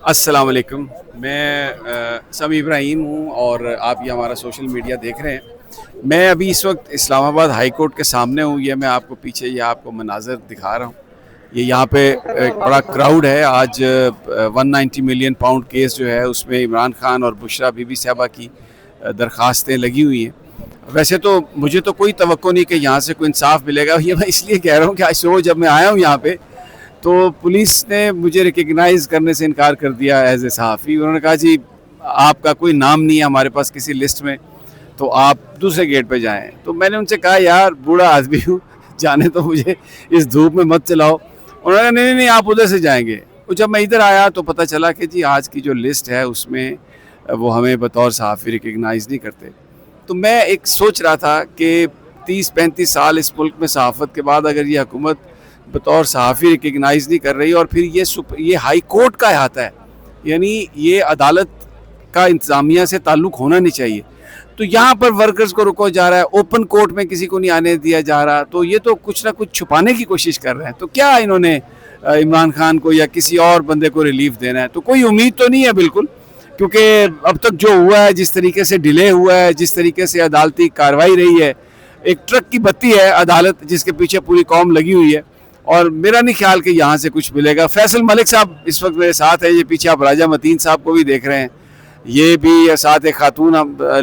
السلام علیکم. میں سمی ابراہیم ہوں اور آپ یہ ہمارا سوشل میڈیا دیکھ رہے ہیں. میں ابھی اس وقت اسلام آباد ہائی کورٹ کے سامنے ہوں. یہ میں آپ کو پیچھے یہ آپ کو مناظر دکھا رہا ہوں. یہ یہاں پہ ایک بڑا کراؤڈ ہے. آج 190 ملین پاؤنڈ کیس جو ہے اس میں عمران خان اور بشرا بی بی صاحبہ کی درخواستیں لگی ہوئی ہیں. ویسے تو مجھے تو کوئی توقع نہیں کہ یہاں سے کوئی انصاف ملے گا. یہ میں اس لیے کہہ رہا ہوں کہ آج صبح جب میں آیا ہوں یہاں پہ تو پولیس نے مجھے ریکگنائز کرنے سے انکار کر دیا ایز اے صحافی. انہوں نے کہا جی آپ کا کوئی نام نہیں ہے ہمارے پاس کسی لسٹ میں, تو آپ دوسرے گیٹ پہ جائیں. تو میں نے ان سے کہا یار بوڑھا آدمی ہوں, جانے تو مجھے اس دھوپ میں مت چلاؤ. انہوں نے کہا نہیں آپ ادھر سے جائیں گے. تو جب میں ادھر آیا تو پتہ چلا کہ جی آج کی جو لسٹ ہے اس میں وہ ہمیں بطور صحافی ریکگنائز نہیں کرتے. تو میں ایک سوچ رہا تھا کہ 30-35 سال اس ملک میں صحافت کے بعد اگر یہ حکومت بطور صحافی ریکگنائز نہیں کر رہی, اور پھر یہ ہائی کورٹ کا احاطہ ہے, یعنی یہ عدالت کا انتظامیہ سے تعلق ہونا نہیں چاہیے, تو یہاں پر ورکرز کو رکا جا رہا ہے. اوپن کورٹ میں کسی کو نہیں آنے دیا جا رہا. تو یہ تو کچھ نہ کچھ چھپانے کی کوشش کر رہے ہیں. تو کیا انہوں نے عمران خان کو یا کسی اور بندے کو ریلیف دینا ہے؟ تو کوئی امید تو نہیں ہے بالکل, کیونکہ اب تک جو ہوا ہے, جس طریقے سے ڈیلے ہوا ہے, جس طریقے سے عدالتی کارروائی رہی ہے, ایک ٹرک کی بتی ہے عدالت جس کے پیچھے پوری قوم لگی ہوئی ہے, اور میرا نہیں خیال کہ یہاں سے کچھ ملے گا. فیصل ملک صاحب اس وقت میرے ساتھ ہے, یہ پیچھے آپ راجہ متین صاحب کو بھی دیکھ رہے ہیں, یہ بھی ساتھ ایک خاتون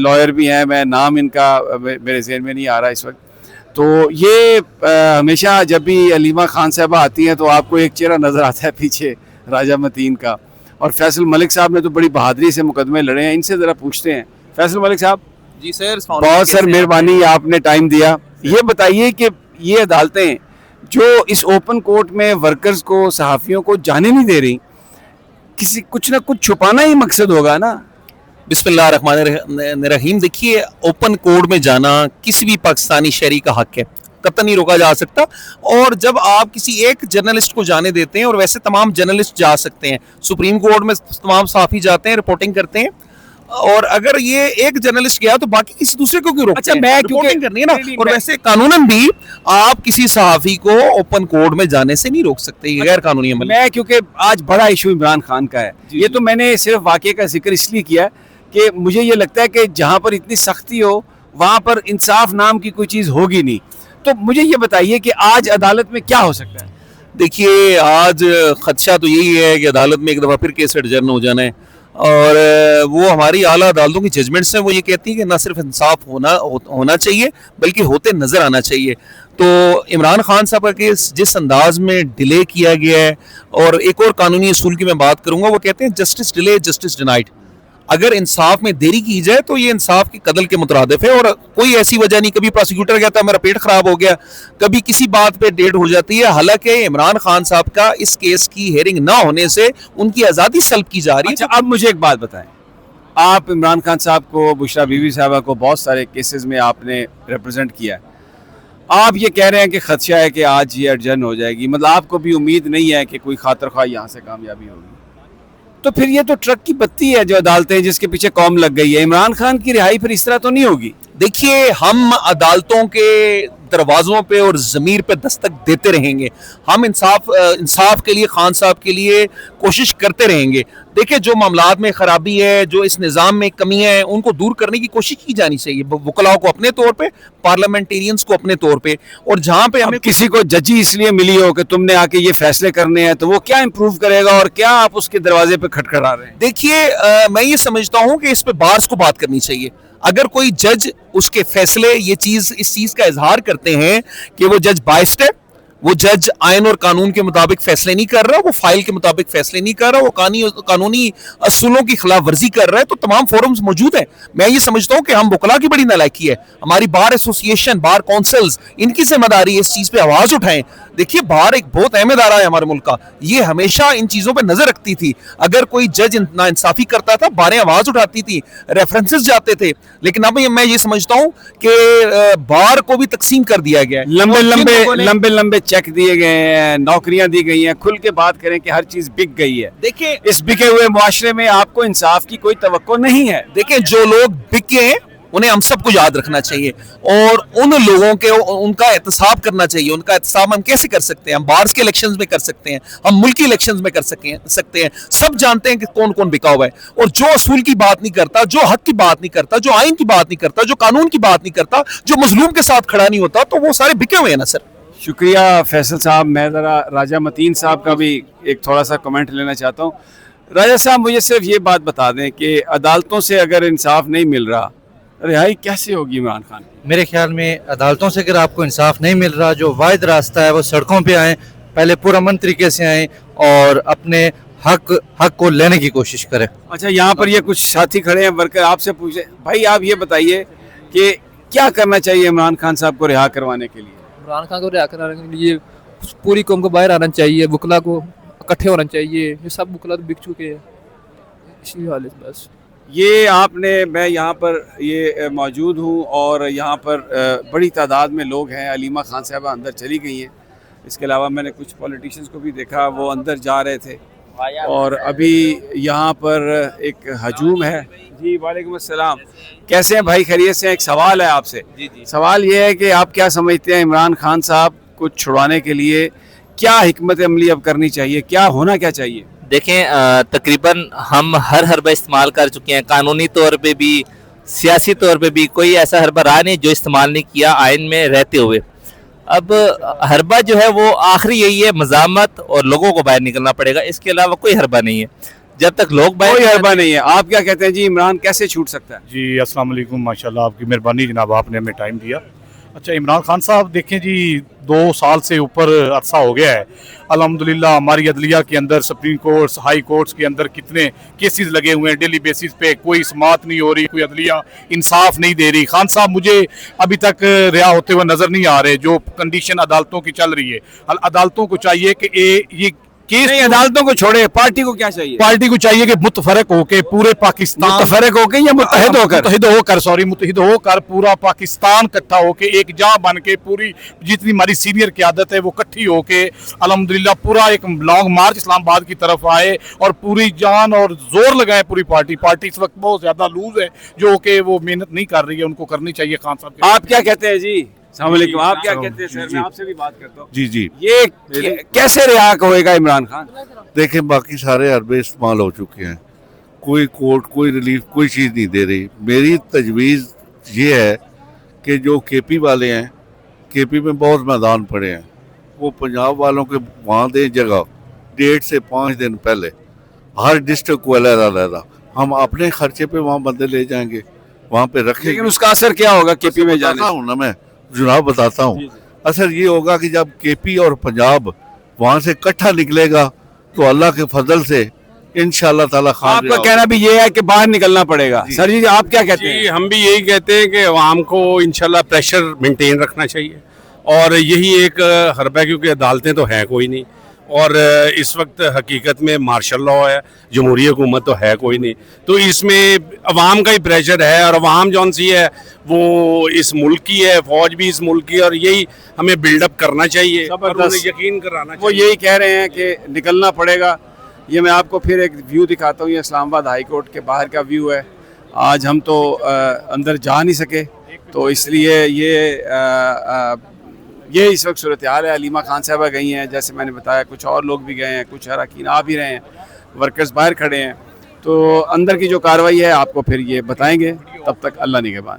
لائر بھی ہیں, میں نام ان کا میرے ذہن میں نہیں آ رہا اس وقت. تو یہ ہمیشہ جب بھی علیمہ خان صاحبہ آتی ہیں تو آپ کو ایک چہرہ نظر آتا ہے پیچھے راجہ متین کا, اور فیصل ملک صاحب نے تو بڑی بہادری سے مقدمے لڑے ہیں. ان سے ذرا پوچھتے ہیں. فیصل ملک صاحب جی سر, بہت سر مہربانی آپ نے ٹائم دیا. یہ بتائیے کہ یہ عدالتیں جو اس اوپن کورٹ میں ورکرز کو, صحافیوں کو جانے نہیں دے رہی, کچھ نہ کچھ چھپانا ہی مقصد ہوگا نا. بسم اللہ الرحمن الرحیم. دیکھیے, اوپن کورٹ میں جانا کسی بھی پاکستانی شہری کا حق ہے, قطعاً نہیں روکا جا سکتا. اور جب آپ کسی ایک جرنلسٹ کو جانے دیتے ہیں, اور ویسے تمام جرنلسٹ جا سکتے ہیں, سپریم کورٹ میں تمام صحافی جاتے ہیں, رپورٹنگ کرتے ہیں, اور اگر یہ ایک جرنلسٹ گیا تو باقی کسی دوسرے کو کیوں روکتے ہیں؟ میں رپورٹنگ کرنی ہے نا. اور ویسے قانوناً بھی آپ کسی صحافی کو اوپن کورٹ میں جانے سے نہیں روک سکتے, یہ غیر قانونی عمل. میں کیونکہ آج بڑا ایشو عمران خان کا ہے, یہ تو میں نے صرف واقعے کا ذکر اس لیے کیا کہ مجھے یہ لگتا ہے کہ جہاں پر اتنی سختی ہو وہاں پر انصاف نام کی کوئی چیز ہوگی نہیں. تو مجھے یہ بتائیے کہ آج عدالت میں کیا ہو سکتا ہے؟ دیکھیے, آج خدشہ تو یہی ہے کہ عدالت میں ایک دفعہ پھر کیس ایڈجرن ہو جانا ہے, اور وہ ہماری اعلیٰ عدالتوں کی ججمنٹس ہیں, وہ یہ کہتی ہیں کہ نہ صرف انصاف ہونا چاہیے بلکہ ہوتے نظر آنا چاہیے. تو عمران خان صاحب کا کیس جس انداز میں ڈیلے کیا گیا ہے, اور ایک اور قانونی اصول کی میں بات کروں گا, وہ کہتے ہیں جسٹس ڈیلے جسٹس ڈینائڈ. اگر انصاف میں دیری کی جائے تو یہ انصاف کی قتل کے مترادف ہے, اور کوئی ایسی وجہ نہیں. کبھی پروسیکیوٹر کہتا ہے میرا پیٹ خراب ہو گیا, کبھی کسی بات پہ ڈیٹ ہو جاتی ہے, حالانکہ عمران خان صاحب کا اس کیس کی ہیئرنگ نہ ہونے سے ان کی آزادی سلب کی جا رہی ہے. اچھا, اب مجھے ایک بات بتائیں, آپ عمران خان صاحب کو, بشرا بی بی صاحبہ کو بہت سارے کیسز میں آپ نے ریپرزینٹ کیا ہے, آپ یہ کہہ رہے ہیں کہ خدشہ ہے کہ آج یہ ایڈجرن ہو جائے گی, مطلب آپ کو بھی امید نہیں ہے کہ کوئی خاطر خواہ یہاں سے کامیابی ہوگی. تو پھر یہ تو ٹرک کی بتی ہے جو عدالتیں جس کے پیچھے قوم لگ گئی ہے. عمران خان کی رہائی پھر اس طرح تو نہیں ہوگی. دیکھیے, ہم عدالتوں کے دروازوں پہ اور ضمیر پہ دستک دیتے رہیں گے. ہم انصاف کے لیے, خان صاحب کے لیے کوشش کرتے رہیں گے. دیکھیں, جو معاملات میں خرابی ہے, جو اس نظام میں کمیاں ہیں, ان کو دور کرنے کی کوشش کی جانی چاہیے, وکلاء کو اپنے طور پہ, پارلیمنٹیرینز کو اپنے طور پہ. اور جہاں پہ ہمیں کسی کو ججی اس لیے ملی ہو کہ تم نے آ کے یہ فیصلے کرنے ہیں, تو وہ کیا امپروو کرے گا, اور کیا آپ اس کے دروازے پہ کھٹکھٹا رہے ہیں؟ دیکھیے, میں یہ سمجھتا ہوں کہ اس پہ بارس کو بات کرنی چاہیے. اگر کوئی جج اس کے فیصلے اس چیز کا اظہار کرتے ہیں کہ وہ جج بائسڈ ہے, وہ جج آئین اور قانون کے مطابق فیصلے نہیں کر رہا, وہ فائل کے مطابق فیصلے نہیں کر رہا, وہ قانونی اصولوں کی خلاف ورزی کر رہا ہے, تو تمام فورمز موجود ہیں. میں یہ سمجھتا ہوں کہ ہم وکلاء کی بڑی نالائکی ہے, ہماری بار ایسوسی ایشن, بار کونسلز, ان کی ذمہ داری ہے اس چیز پہ آواز اٹھائیں. دیکھیے, بار ایک بہت اہم ادارہ ہے ہمارے ملک کا, یہ ہمیشہ ان چیزوں پہ نظر رکھتی تھی. اگر کوئی جج ناانصافی کرتا تھا, باریں آواز اٹھاتی تھی, ریفرنسز جاتے تھے. لیکن اب میں یہ سمجھتا ہوں کہ بار کو بھی تقسیم کر دیا گیا ہے, لمبے چیک دیے گئے ہیں, نوکریاں دی گئی ہیں. کھل کے بات کریں کہ ہر چیز بک گئی ہے. دیکھیں, اس بکے ہوئے معاشرے میں آپ کو انصاف کی کوئی توقع نہیں ہے. دیکھیں, جو لوگ بکے ہیں انہیں ہم سب کو یاد رکھنا چاہیے اور ان لوگوں کے ان کا احتساب کرنا چاہیے. ان کا احتساب ہم کیسے کر سکتے ہیں؟ ہم بارس کے الیکشنز میں کر سکتے ہیں, ہم ملکی الیکشنز میں کر سکتے ہیں. سب جانتے ہیں کہ کون کون بکا ہوا ہے, اور جو اصول کی بات نہیں کرتا, جو حق کی بات نہیں کرتا, جو آئین کی بات نہیں کرتا, جو قانون کی بات نہیں کرتا, جو مظلوم کے ساتھ کھڑا نہیں ہوتا, تو وہ سارے بکے ہوئے ہیں نا سر. شکریہ فیصل صاحب. میں ذرا راجہ متین صاحب کا بھی ایک تھوڑا سا کمنٹ لینا چاہتا ہوں. راجہ صاحب مجھے صرف یہ بات بتا دیں کہ عدالتوں سے اگر انصاف نہیں مل رہا, رہائی کیسے ہوگی عمران خان کی؟ میرے خیال میں عدالتوں سے اگر آپ کو انصاف نہیں مل رہا, جو واحد راستہ ہے وہ سڑکوں پہ آئیں, پہلے پرامن طریقے سے آئیں اور اپنے حق کو لینے کی کوشش کریں. اچھا, یہاں پر یہ کچھ ساتھی کھڑے ہیں ورکر, آپ سے پوچھیں بھائی آپ یہ بتائیے کہ کیا کرنا چاہیے عمران خان صاحب کو رہا کروانے کے لیے؟ عمران خان کو رہا کروانے کے لیے پوری قوم کو باہر آنا چاہیے, وکلا کو اکٹھے ہونا چاہیے. یہ سب وکلا تو بک چکے ہیں, اسی حالت بس. یہ آپ نے, میں یہاں پر یہ موجود ہوں اور یہاں پر بڑی تعداد میں لوگ ہیں. علیمہ خان صاحبہ اندر چلی گئی ہیں. اس کے علاوہ میں نے کچھ پولیٹیشنز کو بھی دیکھا, وہ اندر جا رہے تھے. اور ابھی یہاں پر ایک ہجوم ہے. جی وعلیکم السلام, کیسے ہیں بھائی, خیریت سے ہیں؟ ایک سوال ہے آپ سے. سوال یہ ہے کہ آپ کیا سمجھتے ہیں عمران خان صاحب کو چھڑوانے کے لیے کیا حکمت عملی اب کرنی چاہیے, کیا ہونا کیا چاہیے؟ دیکھیں تقریباً ہم ہر حربہ استعمال کر چکے ہیں, قانونی طور پہ بھی سیاسی طور پہ بھی کوئی ایسا حربہ رہا نہیں جو استعمال نہیں کیا آئین میں رہتے ہوئے. اب حربہ جو ہے وہ آخری یہی ہے, مزاحمت اور لوگوں کو باہر نکلنا پڑے گا, اس کے علاوہ کوئی حربہ نہیں ہے. جب تک لوگ باہر, کوئی حربہ نہیں ہے. آپ کیا کہتے ہیں جی, عمران کیسے چھوٹ سکتا ہے؟ جی السلام علیکم, ماشاءاللہ آپ کی مہربانی جناب, آپ نے ہمیں ٹائم دیا. اچھا عمران خان صاحب دیکھیں جی 2 سال سے اوپر عرصہ ہو گیا ہے. الحمدللہ ہماری عدلیہ کے اندر, سپریم کورٹس, ہائی کورٹس کے اندر کتنے کیسز لگے ہوئے ہیں ڈیلی بیسس پہ, کوئی سماعت نہیں ہو رہی, کوئی عدلیہ انصاف نہیں دے رہی. خان صاحب مجھے ابھی تک رہا ہوتے ہوئے نظر نہیں آ رہے. جو کنڈیشن عدالتوں کی چل رہی ہے, عدالتوں کو چاہیے کہ یہ کیس, نہیں عدالتوں کو چھوڑے, پارٹی کو کیا چاہیے؟ پارٹی کو چاہیے کہ متفرق ہو کے پورے پاکستان, متفرق ہو کے یا متحد ہو کر پورا پاکستان اکٹھا ہو کے ایک جاں بن کے, پوری جتنی ہماری سینئر قیادت ہے وہ اکٹھی ہو کے الحمدللہ پورا ایک لانگ مارچ اسلام آباد کی طرف آئے اور پوری جان اور زور لگائے. پوری پارٹی اس وقت بہت زیادہ لوز ہے, جو کہ وہ محنت نہیں کر رہی ہے, ان کو کرنی چاہیے. خان صاحب آپ کیا کہتے ہیں جی؟ السلام علیکم, آپ کیا کہتے ہیں سر؟ میں آپ سے بھی بات کرتا ہوں. جی یہ کیسے رہا ہوئے گا عمران خان؟ دیکھیں باقی سارے حربے استعمال ہو چکے ہیں, کوئی کورٹ, کوئی ریلیف, کوئی چیز نہیں دے رہی. میری تجویز یہ ہے کہ جو کے پی والے ہیں, کے پی میں بہت میدان پڑے ہیں, وہ پنجاب والوں کے وہاں دیں جگہ 1.5 سے 5 دن پہلے, ہر ڈسٹرکٹ کو علیحدہ. ہم اپنے خرچے پہ وہاں بندے لے جائیں گے, وہاں پہ رکھیں. لیکن اس کا اثر کیا ہوگا کے پی میں جانے سے؟ میں جناب بتاتا ہوں. اثر یہ ہوگا کہ جب کے پی اور پنجاب وہاں سے اکٹھا نکلے گا تو اللہ کے فضل سے انشاءاللہ تعالی خان. آپ کا کہنا بھی یہ ہے کہ باہر نکلنا پڑے گا. سر جی آپ کیا کہتے ہیں؟ جی ہم بھی یہی کہتے ہیں کہ عوام کو انشاءاللہ پریشر مینٹین رکھنا چاہیے, اور یہی ایک حربہ ہے, کیونکہ عدالتیں تو ہیں کوئی نہیں, اور اس وقت حقیقت میں مارشل لا ہے, جمہوری حکومت تو ہے کوئی نہیں. تو اس میں عوام کا ہی پریشر ہے, اور عوام جون سی ہے وہ اس ملک کی ہے, فوج بھی اس ملک کی, اور یہی ہمیں بلڈ اپ کرنا چاہیے اور انہیں یقین کرانا چاہیے. وہ یہی کہہ رہے ہیں کہ نکلنا پڑے گا. یہ میں آپ کو پھر ایک ویو دکھاتا ہوں, یہ اسلام آباد ہائی کورٹ کے باہر کا ویو ہے. آج ہم تو اندر جا نہیں سکے, تو اس لیے یہ اس وقت صورتحال ہے. علیمہ خان صاحبہ گئی ہیں, جیسے میں نے بتایا, کچھ اور لوگ بھی گئے ہیں, کچھ اراکین آ بھی رہے ہیں, ورکرز باہر کھڑے ہیں. تو اندر کی جو کارروائی ہے آپ کو پھر یہ بتائیں گے. تب تک اللہ نگہبان.